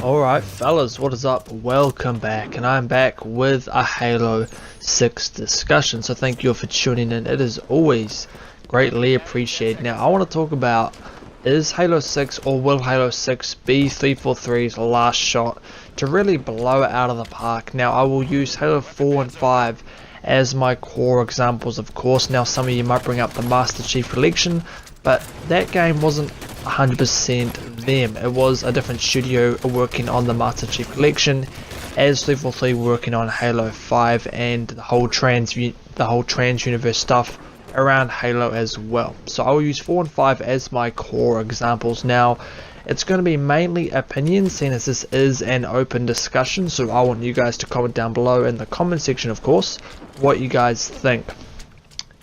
Alright fellas, what is up? Welcome back, and I'm back with a Halo 6 discussion, so thank you for tuning in. It is always greatly appreciated. Now I want to talk about, is Halo 6 or will Halo 6 be 343's last shot to really blow it out of the park? Now I will use Halo 4 and 5 as my core examples, of course. Now some of you might bring up the Master Chief Collection, but that game wasn't 100% them. It was a different studio working on the Master Chief Collection, as 343 working on Halo 5 and the whole trans universe stuff around Halo as well. So I will use 4 and 5 as my core examples. Now it's going to be mainly opinions, seeing as this is an open discussion, so I want you guys to comment down below in the comment section, of course, what you guys think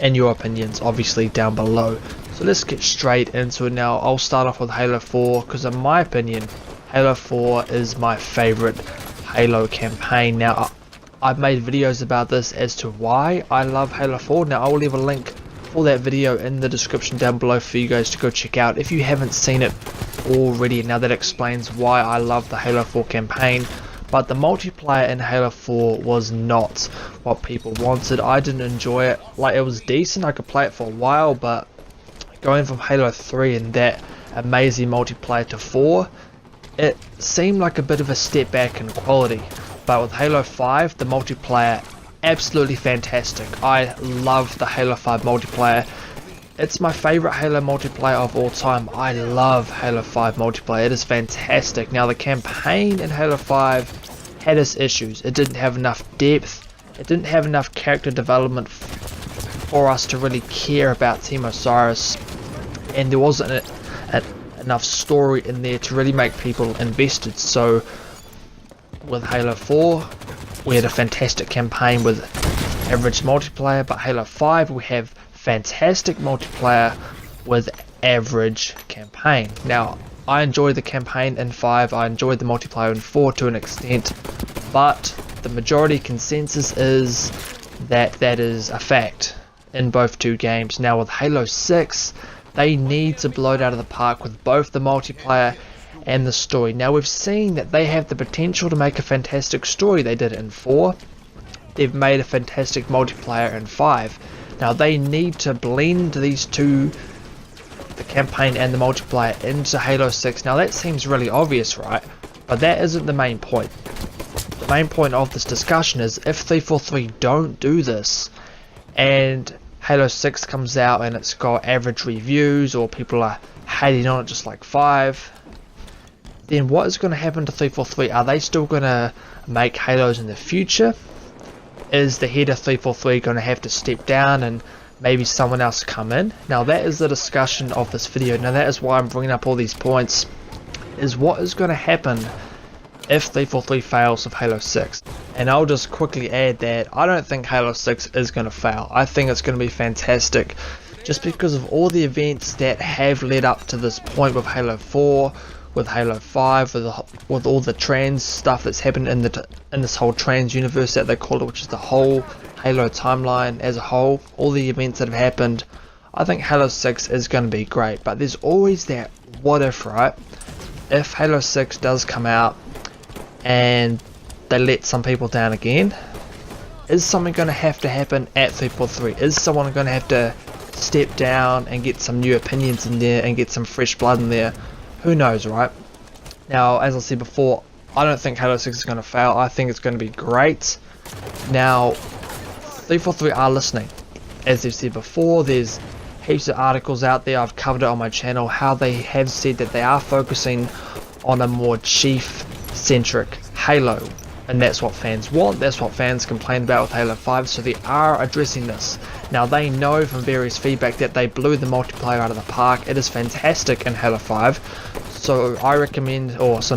and your opinions obviously down below. So let's get straight into it now. I'll start off with Halo 4 because in my opinion Halo 4 is my favorite Halo campaign. Now I've made videos about this as to why I love Halo 4. Now I will leave a link for that video in the description down below for you guys to go check out if you haven't seen it already. Now that explains why I love the Halo 4 campaign. But the multiplayer in Halo 4 was not what people wanted. I didn't enjoy it. Like, it was decent, I could play it for a while, but going from Halo 3 and that amazing multiplayer to 4, it seemed like a bit of a step back in quality. But with Halo 5, the multiplayer, absolutely fantastic. I love the Halo 5 multiplayer. It's my favorite Halo multiplayer of all time. I love Halo 5 multiplayer. It is fantastic. Now the campaign in Halo 5 had its issues. It didn't have enough depth. It didn't have enough character development for us to really care about Team Osiris. And there wasn't enough story in there to really make people invested. So with Halo 4, we had a fantastic campaign with average multiplayer. But Halo 5, we have fantastic multiplayer with average campaign. Now I enjoy the campaign in 5, I enjoyed the multiplayer in 4 to an extent, but the majority consensus is that that is a fact in both two games. Now with Halo 6, they need to blow it out of the park with both the multiplayer and the story. Now we've seen that they have the potential to make a fantastic story. They did it in 4, they've made a fantastic multiplayer in 5. Now they need to blend these two, the campaign and the multiplayer, into Halo 6. Now that seems really obvious, right? But that isn't the main point. The main point of this discussion is if 343 don't do this and Halo 6 comes out and it's got average reviews or people are hating on it just like 5, then what is going to happen to 343? Are they still going to make Halos in the future? Is the head of 343 going to have to step down and maybe someone else come in? Now that is the discussion of this video. Now that is why I'm bringing up all these points, is what is going to happen if 343 fails with Halo 6. And I'll just quickly add that I don't think Halo 6 is going to fail. I think it's going to be fantastic just because of all the events that have led up to this point with Halo 4, with Halo 5, with all the trans stuff that's happened in this whole trans universe that they call it, which is the whole Halo timeline as a whole, all the events that have happened. I think Halo 6 is going to be great, but there's always that what if, right? If Halo 6 does come out and they let some people down again, is something going to have to happen at 343? Is someone going to have to step down and get some new opinions in there and get some fresh blood in there? Who knows, right? Now, as I said before, I don't think Halo 6 is going to fail. I think it's going to be great. Now, 343 are listening. As they've said before, there's heaps of articles out there. I've covered it on my channel, how they have said that they are focusing on a more Chief-centric Halo. And that's what fans want, that's what fans complain about with Halo 5, so they are addressing this. Now they know from various feedback that they blew the multiplayer out of the park. It is fantastic in Halo 5, so I recommend, or so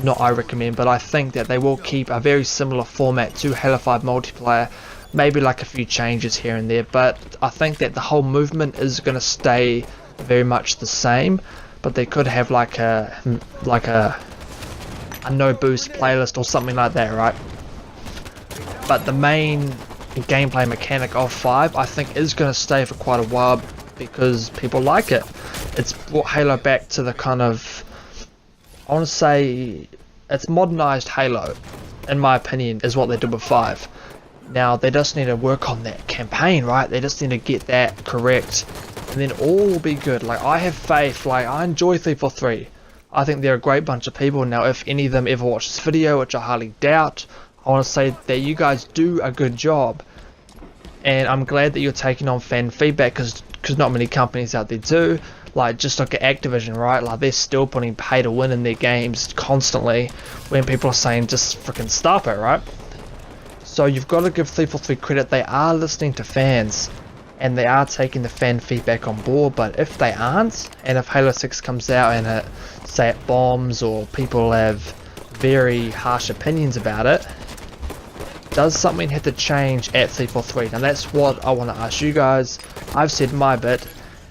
not I recommend, but I think that they will keep a very similar format to Halo 5 multiplayer, maybe like a few changes here and there, but I think that the whole movement is going to stay very much the same, but they could have like a no boost playlist or something like that, right? But the main gameplay mechanic of 5 I think is going to stay for quite a while because people like it. It's brought Halo back to the kind of, I want to say, it's modernized Halo, in my opinion, is what they did with 5. Now they just need to work on that campaign, right? They just need to get that correct, and then all will be good. Like, I have faith. Like, I enjoy 343. I think they're a great bunch of people. Now, if any of them ever watch this video, which I highly doubt, I want to say that you guys do a good job, and I'm glad that you're taking on fan feedback, because not many companies out there do. Like, just look at Activision, right? Like, they're still putting pay to win in their games constantly, when people are saying just freaking stop it, right? So you've got to give 343 credit. They are listening to fans, and they are taking the fan feedback on board. But if they aren't, and if Halo 6 comes out and say it bombs, or people have very harsh opinions about it, does something have to change at 343? Now that's what I want to ask you guys. I've said my bit.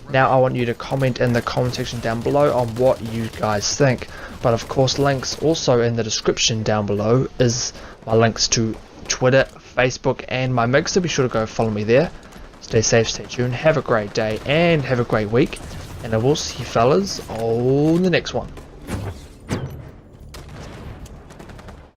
Now I want you to comment in the comment section down below on what you guys think. But of course, links also in the description down below is my links to Twitter, Facebook, and my Mixer. Be sure to go follow me there. Stay safe, stay tuned, have a great day, and have a great week. And I will see you fellas on the next one.